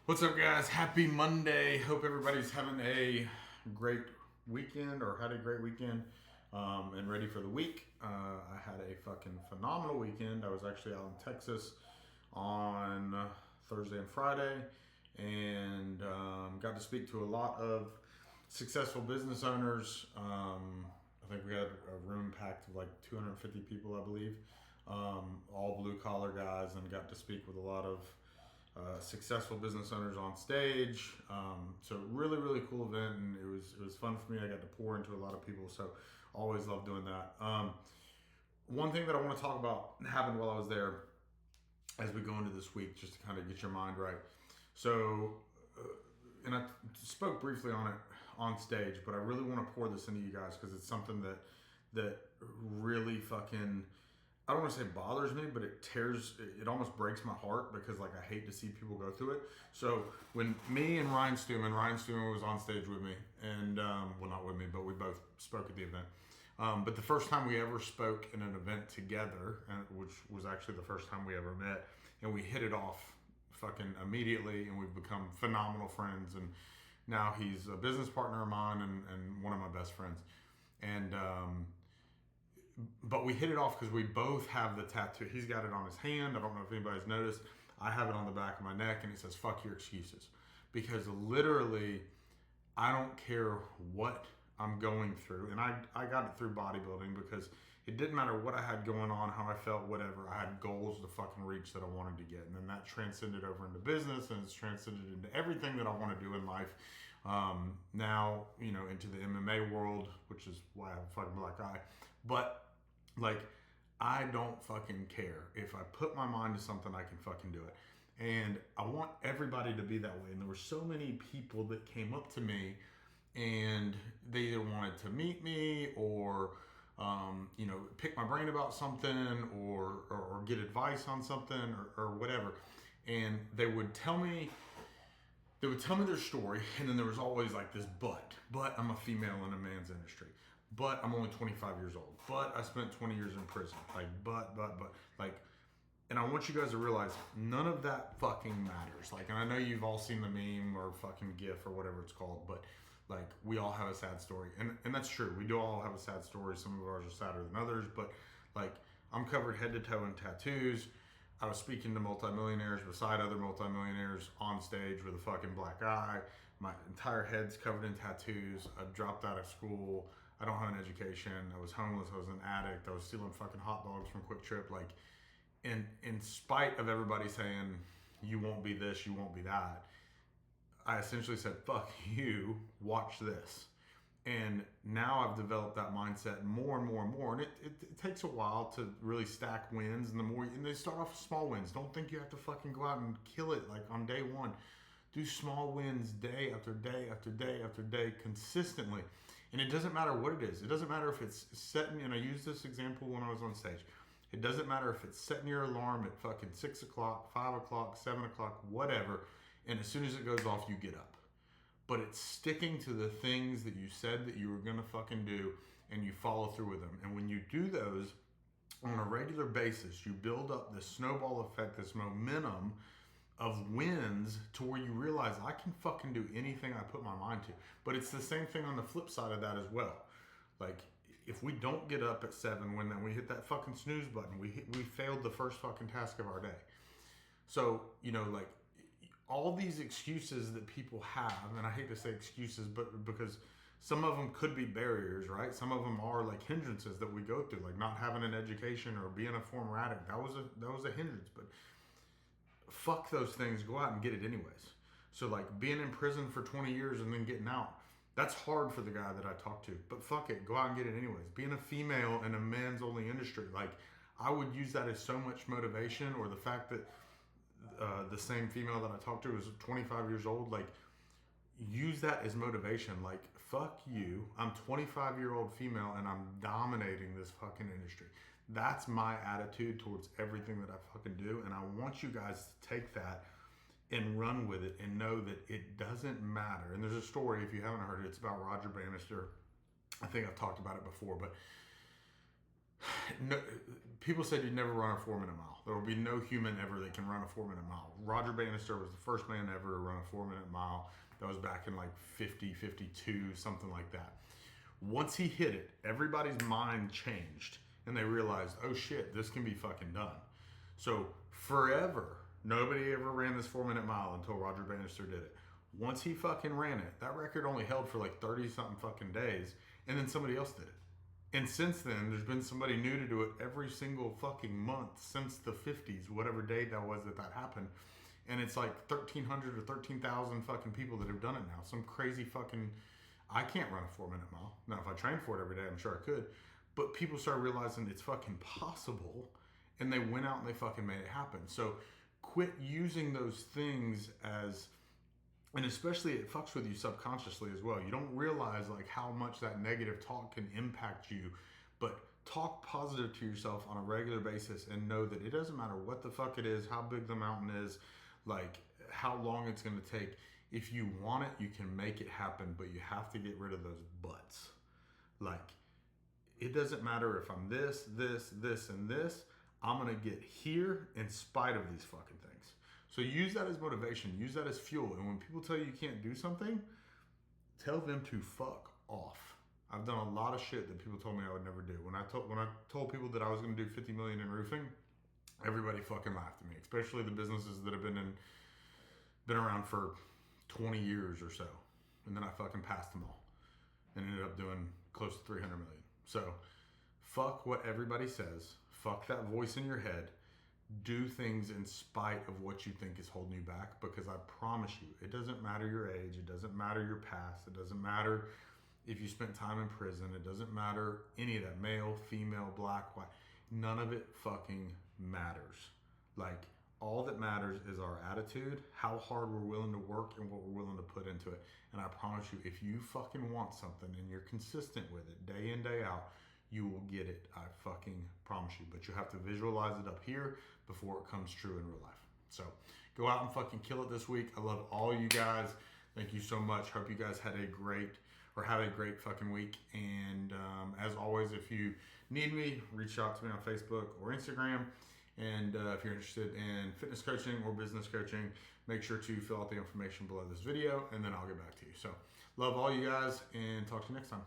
What's up, guys? Happy Monday. Hope everybody's having a great weekend or had a great weekend and ready for the week. I had a fucking phenomenal weekend. I was actually out in Texas on Thursday and Friday and got to speak to a lot of successful business owners. I think we had a room packed with like 250 people, I believe, all blue collar guys, and got to speak with a lot of successful business owners on stage. So really, really cool event, and it was fun for me. I got to pour into a lot of people, so always love doing that. One thing that I want to talk about happened while I was there, as we go into this week, just to kind of get your mind right. So, and I spoke briefly on it on stage, but I really want to pour this into you guys because it's something that really fucking, I don't want to say bothers me, but it almost breaks my heart because like I hate to see people go through it. So when me and Ryan Stewman was on stage with me, and well, not with me, but we both spoke at the event. But the first time we ever spoke in an event together, which was actually the first time we ever met, and we hit it off fucking immediately, and we've become phenomenal friends. And now he's a business partner of mine and one of my best friends. And but we hit it off because we both have the tattoo. He's got it on his hand. I don't know if anybody's noticed. I have it on the back of my neck, and it says "fuck your excuses," because literally, I don't care what I'm going through, and I got it through bodybuilding because it didn't matter what I had going on, how I felt, whatever. I had goals to fucking reach that I wanted to get, and then that transcended over into business, and it's transcended into everything that I want to do in life. Now, into the MMA world, which is why I have a fucking black eye, but like, I don't fucking care. If I put my mind to something, I can fucking do it. And I want everybody to be that way. And there were so many people that came up to me and they either wanted to meet me or, pick my brain about something or get advice on something or whatever. And they would tell me their story, and then there was always like this but I'm a female in a man's industry, but I'm only 25 years old, but I spent 20 years in prison, like but like, and I want you guys to realize none of that fucking matters. Like, and I know you've all seen the meme or fucking gif or whatever it's called, but like, we all have a sad story, and that's true. We do all have a sad story. Some of ours are sadder than others, but like, I'm covered head to toe in tattoos. I was speaking to multimillionaires beside other multimillionaires on stage with a fucking black eye. My entire head's covered in tattoos. I dropped out of school. I don't have an education. I was homeless. I was an addict. I was stealing fucking hot dogs from Quick Trip. Like, in spite of everybody saying, you won't be this, you won't be that, I essentially said, fuck you, watch this. And now I've developed that mindset more and more and more. And it takes a while to really stack wins. And they start off with small wins. Don't think you have to fucking go out and kill it like on day one. Do small wins day after day after day after day consistently. And it doesn't matter what it is. It doesn't matter if it's setting, and I used this example when I was on stage. It doesn't matter if it's setting your alarm at fucking 6 o'clock, 5 o'clock, 7 o'clock, whatever. And as soon as it goes off, you get up. But it's sticking to the things that you said that you were going to fucking do, and you follow through with them. And when you do those on a regular basis, you build up this snowball effect, this momentum of wins to where you realize I can fucking do anything I put my mind to. But it's the same thing on the flip side of that as well. Like, if we don't get up at 7 when we hit that fucking snooze button, we failed the first fucking task of our day. So, like, all these excuses that people have, and I hate to say excuses, but because some of them could be barriers, right? Some of them are like hindrances that we go through, like not having an education or being a former addict. That was a hindrance, but fuck those things. Go out and get it anyways. So like being in prison for 20 years and then getting out, that's hard for the guy that I talked to, but fuck it, go out and get it anyways. Being a female in a men's only industry, like, I would use that as so much motivation, or the fact that the same female that I talked to was 25 years old. Like, use that as motivation. Like, fuck you. I'm 25-year-old female and I'm dominating this fucking industry. That's my attitude towards everything that I fucking do. And I want you guys to take that and run with it and know that it doesn't matter. And there's a story, if you haven't heard it, it's about Roger Bannister. I think I've talked about it before, but No, people said you'd never run a 4-minute mile. There will be no human ever that can run a 4-minute mile. Roger Bannister was the first man ever to run a 4-minute mile. That was back in like 50, 52, something like that. Once he hit it, everybody's mind changed and they realized, oh shit, this can be fucking done. So forever, nobody ever ran this 4-minute mile until Roger Bannister did it. Once he fucking ran it, that record only held for like 30 something fucking days, and then somebody else did it. And since then, there's been somebody new to do it every single fucking month since the 50s, whatever date that was that happened. And it's like 1,300 or 13,000 fucking people that have done it now. Some crazy fucking. I can't run a 4-minute mile. Now, if I trained for it every day, I'm sure I could. But people started realizing it's fucking possible, and they went out and they fucking made it happen. So quit using those things as. And especially it fucks with you subconsciously as well. You don't realize like how much that negative talk can impact you, but talk positive to yourself on a regular basis and know that it doesn't matter what the fuck it is, how big the mountain is, like how long it's going to take. If you want it, you can make it happen, but you have to get rid of those buts. Like it doesn't matter if I'm this, and this. I'm going to get here in spite of these fucking things. So use that as motivation. Use that as fuel. And when people tell you you can't do something, tell them to fuck off. I've done a lot of shit that people told me I would never do. When I told people that I was going to do 50 million in roofing, everybody fucking laughed at me. Especially the businesses that have been around for 20 years or so. And then I fucking passed them all and ended up doing close to 300 million. So fuck what everybody says. Fuck that voice in your head. Do things in spite of what you think is holding you back, because I promise you, it doesn't matter your age, it doesn't matter your past, it doesn't matter if you spent time in prison, it doesn't matter any of that, male, female, black, white, none of it fucking matters. Like, all that matters is our attitude, how hard we're willing to work, and what we're willing to put into it. And I promise you, if you fucking want something and you're consistent with it day in, day out, you will get it. I fucking promise you. But you have to visualize it up here before it comes true in real life. So go out and fucking kill it this week. I love all you guys. Thank you so much. Hope you guys had a great fucking week. And as always, if you need me, reach out to me on Facebook or Instagram. And if you're interested in fitness coaching or business coaching, make sure to fill out the information below this video, and then I'll get back to you. So love all you guys, and talk to you next time.